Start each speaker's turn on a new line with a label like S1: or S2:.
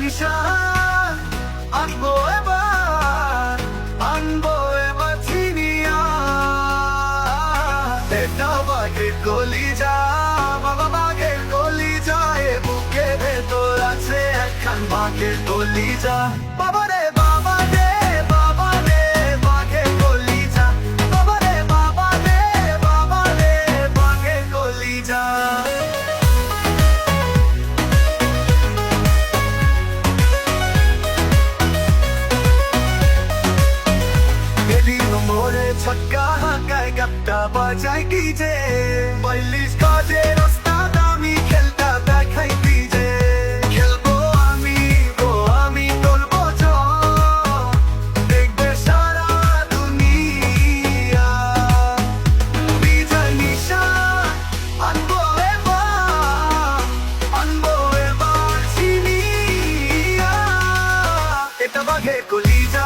S1: নিশান আনবো এবার চিনিয়া। এটা বাঘের কলিজা, বাবা বাঘের কলিজা, এ বুকের ভেতর আছে একখান বাঘের কলিজা। বাবা রে বাবা রে বাবা রে বাঘের কলিজা, বাবা রে বাবা রে বাবা রে বাঘের কলিজা। মোরে ছক্কা হাঁকায় গাপ্তা বাজায় ডিজে, ৪২ গজের ওস্তাদ আমি খেলটা দেখাই ডিজে। খেলবো আমি গো আমি তুলবো জল, দেখবে সারা দুনিয়া। বিজয় নিশান আনবো এবার চিনিয়া। এটা বাঘের কলিজা।